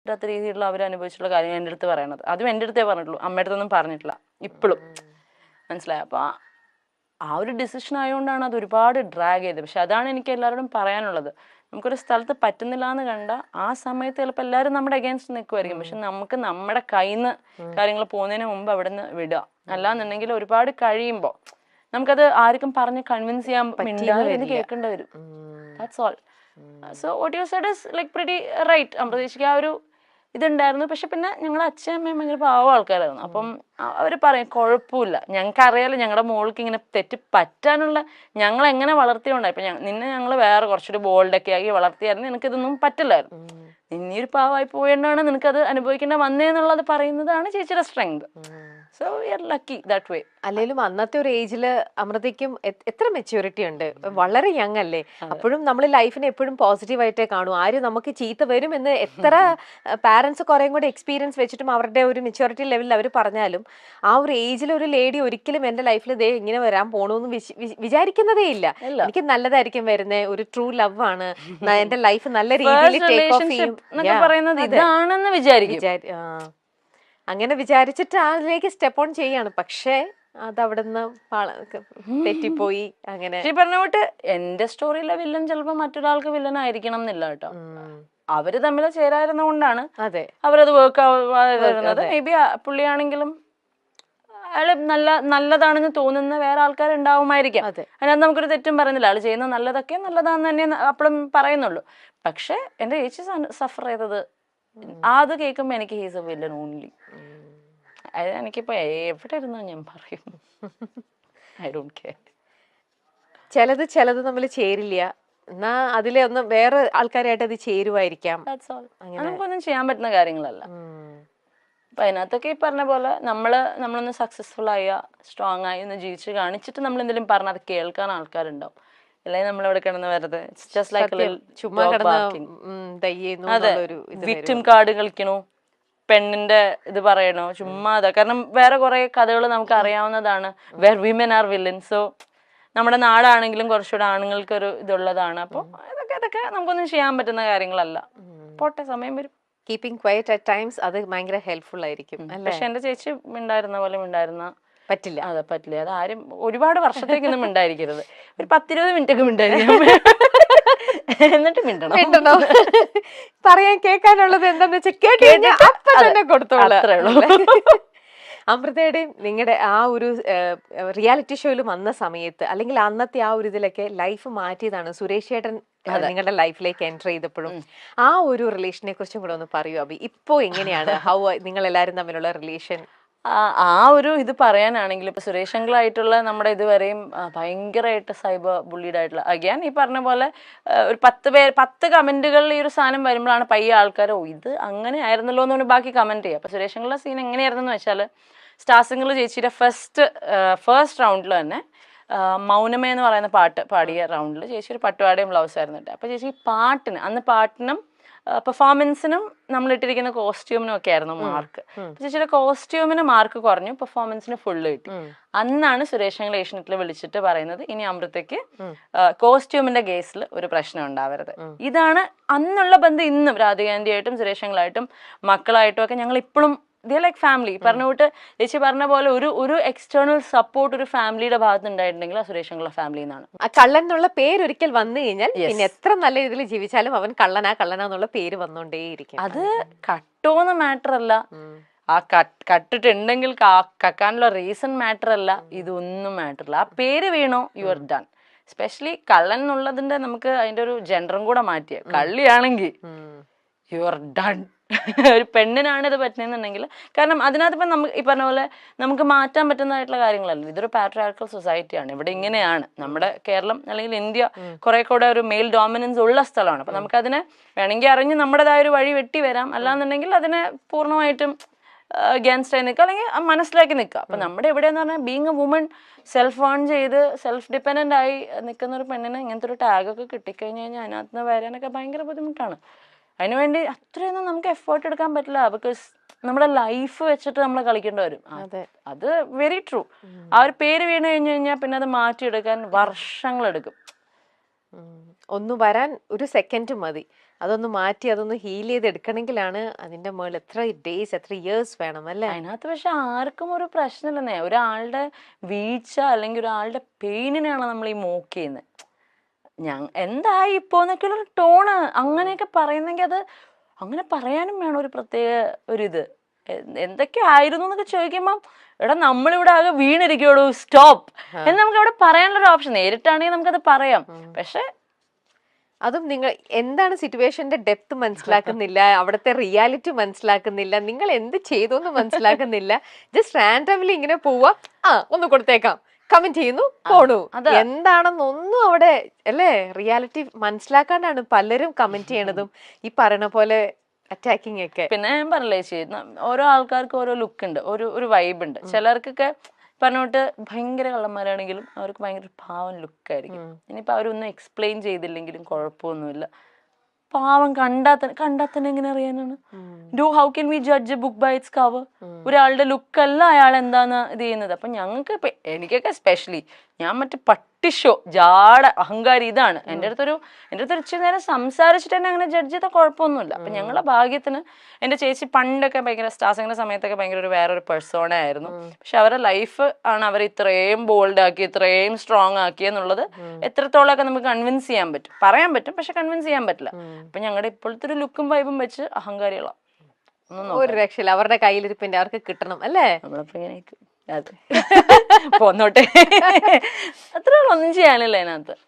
പറ്റാത്ത രീതിയിലുള്ള അവർ അനുഭവിച്ചിട്ടുള്ള കാര്യങ്ങൾ എൻ്റെ അടുത്ത് പറയണത്. അതും എൻ്റെ അടുത്തേ പറഞ്ഞിട്ടുള്ളൂ, അമ്മയുടെ അടുത്തൊന്നും പറഞ്ഞിട്ടില്ല ഇപ്പോഴും. മനസ്സിലായി? അപ്പോൾ ആ ഒരു ഡിസിഷൻ ആയതുകൊണ്ടാണ് അത് ഒരുപാട് ഡ്രാഗ് ചെയ്തത്. പക്ഷെ അതാണ് എനിക്ക് എല്ലാവരോടും പറയാനുള്ളത്. നമുക്കൊരു സ്ഥലത്ത് പറ്റുന്നില്ല എന്ന് കണ്ട ആ സമയത്ത് ചിലപ്പോൾ എല്ലാവരും നമ്മുടെ അഗേൻസ്റ്റ് നിൽക്കുമായിരിക്കും. പക്ഷെ നമുക്ക് നമ്മുടെ കയ്യിൽ നിന്ന് കാര്യങ്ങൾ പോകുന്നതിന് മുമ്പ് അവിടെ നിന്ന് വിടുക. അല്ലാന്നുണ്ടെങ്കിൽ ഒരുപാട് കഴിയുമ്പോൾ നമുക്കത് ആർക്കും പറഞ്ഞ് കൺവിൻസ് ചെയ്യാൻ പറ്റില്ല, കേൾക്കേണ്ടി വരും. That's all. So what you said is like pretty right. അമൃതേച്ചിക്ക് ആ ഒരു ഇതുണ്ടായിരുന്നു. പക്ഷെ പിന്നെ ഞങ്ങളുടെ അച്ഛനും അമ്മയും ഭയങ്കര പാവം ആൾക്കാരായിരുന്നു. അപ്പം അവർ പറയും കുഴപ്പമില്ല, ഞങ്ങൾക്കറിയാലോ ഞങ്ങളുടെ മോൾക്ക് ഇങ്ങനെ തെറ്റ് പറ്റാനുള്ള, ഞങ്ങൾ എങ്ങനെ വളർത്തിയോണ്ടായി. ഇപ്പം നിന്നെ ഞങ്ങൾ വേറെ കുറച്ചൊരു ബോൾഡൊക്കെ ആക്കി വളർത്തിയായിരുന്നു, നിനക്കിതൊന്നും പറ്റില്ലായിരുന്നു. നിന്നൊരു പാവമായി പോയതുകൊണ്ടാണ് നിനക്കത് അനുഭവിക്കേണ്ട വന്നേന്നുള്ളത് പറയുന്നതാണ് ചേച്ചിയുടെ strength. So we are lucky that way. അല്ലെങ്കിലും അന്നത്തെ ഒരു ഏജില് അമൃതയ്ക്കും എത്ര മെച്യൂരിറ്റി ഉണ്ട്, വളരെ യങ് അല്ലേ. അപ്പോഴും നമ്മൾ ലൈഫിനെ എപ്പോഴും പോസിറ്റീവായിട്ടേ കാണൂ. ആരും നമുക്ക് ചീത്ത വരും എന്ന് എത്ര പാരന്റ്സ് കുറേം കൂടെ എക്സ്പീരിയൻസ് വെച്ചിട്ടും അവരുടെ ഒരു മെച്യൂരിറ്റി ലെവലിൽ അവർ പറഞ്ഞാലും ആ ഒരു ഏജിൽ ഒരു ലേഡി ഒരിക്കലും എന്റെ ലൈഫിൽ ദേ ഇങ്ങനെ വരാൻ പോണൂന്ന് വിചാരിക്കുന്നതേ ഇല്ല. എനിക്ക് നല്ലതായിരിക്കും വരുന്നത്, ഒരു ട്രൂ ലവ് ആണ്, എന്റെ ലൈഫ് നല്ല രീതിയിൽ ടേക്ക് ഓഫ് ചെയ്യും ഇതാണെന്ന് വിചാരിക്കും. അങ്ങനെ വിചാരിച്ചിട്ട് അതിലേക്ക് സ്റ്റെപ്പ് ഓൺ ചെയ്യാണ്. പക്ഷേ അതവിടെ നിന്ന് തെറ്റിപ്പോയി. അങ്ങനെ പറഞ്ഞ പോട്ട് എന്റെ സ്റ്റോറിയിലെ വില്ലൻ ചിലപ്പോ മറ്റൊരാൾക്ക് വില്ലൻ ആയിരിക്കണം എന്നില്ല കേട്ടോ. അവര് തമ്മിൽ ചേരായിരുന്നോണ്ടാണ് അവരത് വർക്ക് ആവുന്നത്. മേ ബി പുള്ളിയാണെങ്കിലും അയാള് നല്ലതാണെന്ന് തോന്നുന്ന വേറെ ആൾക്കാരുണ്ടാവുമായിരിക്കാം. അതിനകത്ത് നമുക്കൊരു തെറ്റും പറയുന്നില്ല. ആള് ചെയ്യുന്ന നല്ലതൊക്കെ നല്ലതാന്ന് തന്നെ അപ്പോഴും പറയുന്നുള്ളൂ. പക്ഷെ എന്റെ ചേച്ചി സഫർ ചെയ്തത് അത് കേൾക്കുമ്പോ എനിക്ക് ഹീസ് എ വില്ലൻ ഓൺലി. അത് എനിക്കിപ്പോ എവിടെ ഇരുന്നോ ഞാൻ പറയും, ഐ ഡോണ്ട് കെയർ. ചിലത് നമ്മൾ ചേരില്ല, എന്നാ അതിലെ ഒന്ന് വേറെ ആൾക്കാരായിട്ട് അത് ചേരുവായിരിക്കാം. നമുക്കൊന്നും ചെയ്യാൻ പറ്റുന്ന കാര്യങ്ങളല്ല. അപ്പൊ അതിനകത്തൊക്കെ ഈ പറഞ്ഞ പോലെ നമ്മളൊന്ന് സക്സസ്ഫുൾ ആയ സ്ട്രോങ് ആയി ഒന്ന് ജീവിച്ച് കാണിച്ചിട്ട് നമ്മൾ എന്തെങ്കിലും പറഞ്ഞാൽ അത് കേൾക്കാൻ ആൾക്കാരുണ്ടാവും. അല്ലെങ്കിൽ നമ്മളിവിടെ കിടന്ന് വെറുതെ വിക്ടിം കാർഡ് കളിക്കണോ, പെണ്ണിന്റെ ഇത് പറയണോ, ചുമ്മാ അതാ. കാരണം വേറെ കുറെ കഥകൾ നമുക്ക് അറിയാവുന്നതാണ്, where women are villain. So നമ്മുടെ നാടാണെങ്കിലും കുറച്ചുകൂടെ ആണുങ്ങൾക്കൊരു ഇതുള്ളതാണ്. അപ്പൊ ഇതൊക്കെ നമുക്കൊന്നും ചെയ്യാൻ പറ്റുന്ന കാര്യങ്ങളല്ല. പോട്ടെ, സമയം വരും. കീപ്പിംഗ് ക്വയറ്റ് അറ്റ് ടൈംസ് അത് ഭയങ്കര ഹെൽപ്ഫുൾ ആയിരിക്കും. പക്ഷെ എന്റെ ചേച്ചി ഉണ്ടായിരുന്ന പോലെ ഉണ്ടായിരുന്ന പറ്റില്ല. അതെ, പറ്റില്ല. അത് ആരും ഒരുപാട് വർഷത്തേക്കൊന്നും ഉണ്ടായിരിക്കരുത്. ഒരു 10-20 മിനിറ്റ് ഒക്കെ ഉണ്ടായിരിക്കും, എന്നിട്ട് മിണ്ടണോ. പറയാൻ കേൾക്കാനുള്ളത് എന്താന്ന് വെച്ചാൽ കൊടുത്തോളൂ. അമൃതയുടെയും നിങ്ങളുടെ ആ ഒരു റിയാലിറ്റി ഷോയിൽ വന്ന സമയത്ത്, അല്ലെങ്കിൽ അന്നത്തെ ആ ഒരു ഇതിലൊക്കെ ലൈഫ് മാറ്റിയതാണ് സുരേഷ് ചേട്ടൻ നിങ്ങളുടെ ലൈഫിലേക്ക് എൻ്റർ ചെയ്തപ്പോഴും. ആ ഒരു റിലേഷനെ കുറിച്ചും കൂടെ ഒന്ന് പറയൂ അഭി. ഇപ്പോ എങ്ങനെയാണ് നിങ്ങൾ എല്ലാവരും തമ്മിലുള്ള റിലേഷൻ? ആ ഒരു ഇത് പറയാനാണെങ്കിൽ ഇപ്പൊ സുരേഷ് അങ്കിളായിട്ടുള്ള നമ്മുടെ ഇതുവരെയും ഭയങ്കരമായിട്ട് സൈബർ ബുള്ളീഡ് ആയിട്ടുള്ള, അഗൈൻ ഈ പറഞ്ഞ പോലെ ഒരു 10 കമന്റുകളിൽ ഈ ഒരു സാധനം വരുമ്പോഴാണ് പയ്യെ ആൾക്കാർ ഇത് അങ്ങനെ ആയിരുന്നല്ലോ എന്ന് പറഞ്ഞ് ബാക്കി കമന്റ് ചെയ്യുക. അപ്പൊ സുരേഷ് അങ്കിളുടെ സീൻ എങ്ങനെയായിരുന്നു വെച്ചാൽ, സ്റ്റാർ സിംഗർ ചേച്ചിയുടെ ഫസ്റ്റ് റൗണ്ടിൽ തന്നെ മൗനമേ എന്ന് പറയുന്ന പാട്ട് പാടിയ റൗണ്ടിൽ ചേച്ചി ഒരു പട്ടുപാടിയും ബ്ലൗസ് ആയിരുന്നു. അപ്പൊ ചേച്ചി പാട്ടിനും പെർഫോമൻസിനും നമ്മളിട്ടിരിക്കുന്ന കോസ്റ്റ്യൂമിനും ഒക്കെ ആയിരുന്നു മാർക്ക്. ചേച്ചിയുടെ കോസ്റ്റ്യൂമിന് മാർക്ക് കുറഞ്ഞു, പെർഫോമൻസിന് ഫുള്ള് കിട്ടി. അന്നാണ് സുരേഷ് അങ്കിൾ ഏഷ്യനെറ്റിൽ വിളിച്ചിട്ട് പറയുന്നത്, ഇനി അമൃതയ്ക്ക് കോസ്റ്റ്യൂമിന്റെ കേസിൽ ഒരു പ്രശ്നം ഉണ്ടാവരുത്. ഇതാണ് അന്നുള്ള ബന്ധം. ഇന്നും രാധികാന്റിയായിട്ടും സുരേഷ് അങ്കിളായിട്ടും മക്കളായിട്ടും ഒക്കെ ഞങ്ങൾ ഇപ്പോഴും ലൈക്ക് ഫാമിലി. പറഞ്ഞ കൂട്ട് ചേച്ചി പറഞ്ഞ പോലെ ഒരു എക്സ്റ്റേണൽ സപ്പോർട്ട് ഒരു ഫാമിലിയുടെ ഭാഗത്ത് ഉണ്ടായിട്ടുണ്ടെങ്കിൽ ആ സുരേഷ് അങ്കിളുടെ ഫാമിലി എന്നാണ്. ആ കള്ളൻ എന്നുള്ള പേര് ഒരിക്കൽ വന്നു കഴിഞ്ഞാൽ പിന്നെ എത്ര നല്ല രീതിയിൽ ജീവിച്ചാലും അവൻ കള്ളനാന്നുള്ള പേര് വന്നോണ്ടേയിരിക്കും. അത് കട്ടോന്ന് മാറ്റർ അല്ല, ആ കട്ടിട്ടുണ്ടെങ്കിൽ കക്കാനുള്ള റീസൺ മാറ്റർ അല്ല, ഇതൊന്നും മാറ്റർ അല്ല. ആ പേര് വീണോ യു ആർ ഡൺ. എസ്പെഷ്യലി കള്ളൻ എന്നുള്ളതിന്റെ നമുക്ക് അതിന്റെ ഒരു ജെൻഡറും കൂടെ മാറ്റിയ, കള്ളിയാണെങ്കിൽ യു ആർ ഡൺ. ഒരു പെണ്ണിനാണ് ഇത് പറ്റുന്നതെന്നുണ്ടെങ്കിൽ, കാരണം അതിനകത്ത് ഇപ്പം നമുക്ക് ഈ പറഞ്ഞ പോലെ നമുക്ക് മാറ്റാൻ പറ്റുന്നതായിട്ടുള്ള കാര്യങ്ങളല്ല. ഇതൊരു പാട്രിയാർക്കൽ സൊസൈറ്റിയാണ്. ഇവിടെ ഇങ്ങനെയാണ്. നമ്മുടെ കേരളം അല്ലെങ്കിൽ ഇന്ത്യ കുറെ കൂടെ ഒരു മെയിൽ ഡോമിനൻസ് ഉള്ള സ്ഥലമാണ്. അപ്പൊ നമുക്കതിനെ വേണമെങ്കിൽ അറിഞ്ഞ് നമ്മുടേതായ ഒരു വഴി വെട്ടി വരാം, അല്ലാന്നുണ്ടെങ്കിൽ അതിനെ പൂർണ്ണമായിട്ടും അഗേൻസ്റ്റ് ആയി നിൽക്കുക, അല്ലെങ്കിൽ മനസ്സിലാക്കി നിൽക്കുക. അപ്പൊ നമ്മുടെ എവിടെയെന്ന് പറഞ്ഞാൽ being A woman, self earn ചെയ്ത് സെൽഫ് ഡിപ്പെൻഡന്റ് ആയി നിൽക്കുന്ന ഒരു പെണ്ണിന് ഇങ്ങനത്തെ ഒരു ടാഗൊക്കെ കിട്ടിക്കഴിഞ്ഞ് കഴിഞ്ഞാൽ അതിനകത്ത് നിന്ന് വരാനൊക്കെ ഭയങ്കര ബുദ്ധിമുട്ടാണ്. അതിനുവേണ്ടി അത്രയൊന്നും നമുക്ക് എഫേർട്ട് എടുക്കാൻ പറ്റില്ല. ബിക്കോസ് നമ്മുടെ ലൈഫ് വെച്ചിട്ട് നമ്മൾ കളിക്കേണ്ടി വരും. അത് വെരി ട്രൂ. ആ ഒരു പേര് വീണ് കഴിഞ്ഞു കഴിഞ്ഞാൽ പിന്നെ അത് മാറ്റിയെടുക്കാൻ വർഷങ്ങളെടുക്കും. ഒന്ന് വരാൻ ഒരു സെക്കൻഡ് മതി. അതൊന്ന് മാറ്റി അതൊന്ന് ഹീൽ ചെയ്ത് എടുക്കണമെങ്കിലാണ് അതിന്റെ മുകളിൽ എത്ര ഡേയ്സ് എത്ര ഇയേഴ്സ് വേണം അല്ലേ? അതിനകത്ത് പക്ഷെ ആർക്കും ഒരു പ്രശ്നമില്ലെന്നേ. ഒരാളുടെ വീഴ്ച അല്ലെങ്കിൽ ഒരാളുടെ പെയിനിനെയാണ് നമ്മൾ ഈ മോക്ക് ചെയ്യുന്നത്. എന്തായി ഇപ്പോന്നൊക്കെ ഒരു ടോണ് അങ്ങനെയൊക്കെ പറയുന്നെങ്കിൽ അത് അങ്ങനെ പറയാനും വേണം ഒരു പ്രത്യേക ഒരിത്. എന്തൊക്കെ ആയിരുന്നു എന്നൊക്കെ ചോദിക്കുമ്പം എടാ നമ്മളിവിടെ ആകെ വീണിരിക്കുള്ളൂ സ്റ്റോപ്പ് എന്ന് നമുക്ക് അവിടെ പറയാനുള്ളൊരു ഓപ്ഷൻ. നേരിട്ടാണെങ്കിൽ നമുക്കത് പറയാം. പക്ഷെ അതും നിങ്ങൾ എന്താണ് സിറ്റുവേഷന്റെ ഡെപ്ത് മനസ്സിലാക്കുന്നില്ല, അവിടുത്തെ റിയാലിറ്റി മനസ്സിലാക്കുന്നില്ല, നിങ്ങൾ എന്ത് ചെയ്തു എന്ന് മനസ്സിലാക്കുന്നില്ല. ജസ്റ്റ് റാൻഡംലി ഇങ്ങനെ പോവാ, ഒന്ന് കൊടുത്തേക്കാം, കമന്റ് ചെയ്യുന്നു, പോണു. എന്താണെന്നൊന്നും അവിടെ അല്ലേ റിയാലിറ്റി മനസ്സിലാക്കാണ്ടാണ് പലരും കമന്റ് ചെയ്യണതും ഈ പറയണ പോലെ അറ്റാക്കിങ് ഒക്കെ. പിന്നെ ഞാൻ പറഞ്ഞില്ലേ ചേച്ചി, ഓരോ ആൾക്കാർക്ക് ഓരോ ലുക്ക് ഉണ്ട്, ഒരു വൈബ് ഉണ്ട്. ചിലർക്കൊക്കെ പറഞ്ഞോട്ട് ഭയങ്കര കള്ളന്മാരാണെങ്കിലും അവർക്ക് ഭയങ്കര പാവം ലുക്കായിരിക്കും. ഇനിയിപ്പോൾ അവരൊന്നും എക്സ്പ്ലെയിൻ ചെയ്തില്ലെങ്കിലും കുഴപ്പമൊന്നുമില്ല. പാവം കണ്ടാത്തന്നെ എങ്ങനെ അറിയാനാണ്? How can we judge a book by its cover? ഒരാളുടെ ലുക്കല്ല അയാൾ എന്താണ് ഇത് ചെയ്യുന്നത്. അപ്പൊ ഞങ്ങൾക്ക് എനിക്കൊക്കെ സ്പെഷ്യലി ഞാൻ മറ്റേ പട്ടിഷോ ജാട അഹങ്കാരി ഇതാണ്. എൻ്റെ അടുത്തൊരു ഇച്ചിരി നേരം സംസാരിച്ചിട്ട് തന്നെ അങ്ങനെ ജഡ്ജ് ചെയ്താൽ കുഴപ്പമൊന്നുമില്ല. അപ്പൊ ഞങ്ങളുടെ ഭാഗ്യത്തിന് എൻ്റെ ചേച്ചി പണ്ടൊക്കെ ഭയങ്കര സ്റ്റാർസിങ്ങിന്റെ സമയത്തൊക്കെ ഭയങ്കര വേറൊരു പേഴ്സോണ ആയിരുന്നു. പക്ഷെ അവരുടെ ലൈഫ് ആണ് അവർ ഇത്രയും ബോൾഡ് ആക്കി ഇത്രയും സ്ട്രോങ് ആക്കി എന്നുള്ളത് എത്രത്തോളമൊക്കെ നമുക്ക് കൺവിൻസ് ചെയ്യാൻ പറ്റും, പറയാൻ പറ്റും, പക്ഷെ കൺവിൻസ് ചെയ്യാൻ പറ്റില്ല. അപ്പൊ ഞങ്ങളുടെ ഇപ്പോഴത്തെ ഒരു ലുക്കും വൈബും വെച്ച് അഹങ്കാരികളാണ്. ഒരു രക്ഷയില്ല, അവരുടെ കയ്യിലിരിപ്പിന്റെ അവർക്ക് കിട്ടണം അല്ലേ? നമ്മളിപ്പോ ഇങ്ങനെ അതെ പോന്നോട്ടെ അത്ര ഒന്നും ചെയ്യാനില്ല അതിനകത്ത്.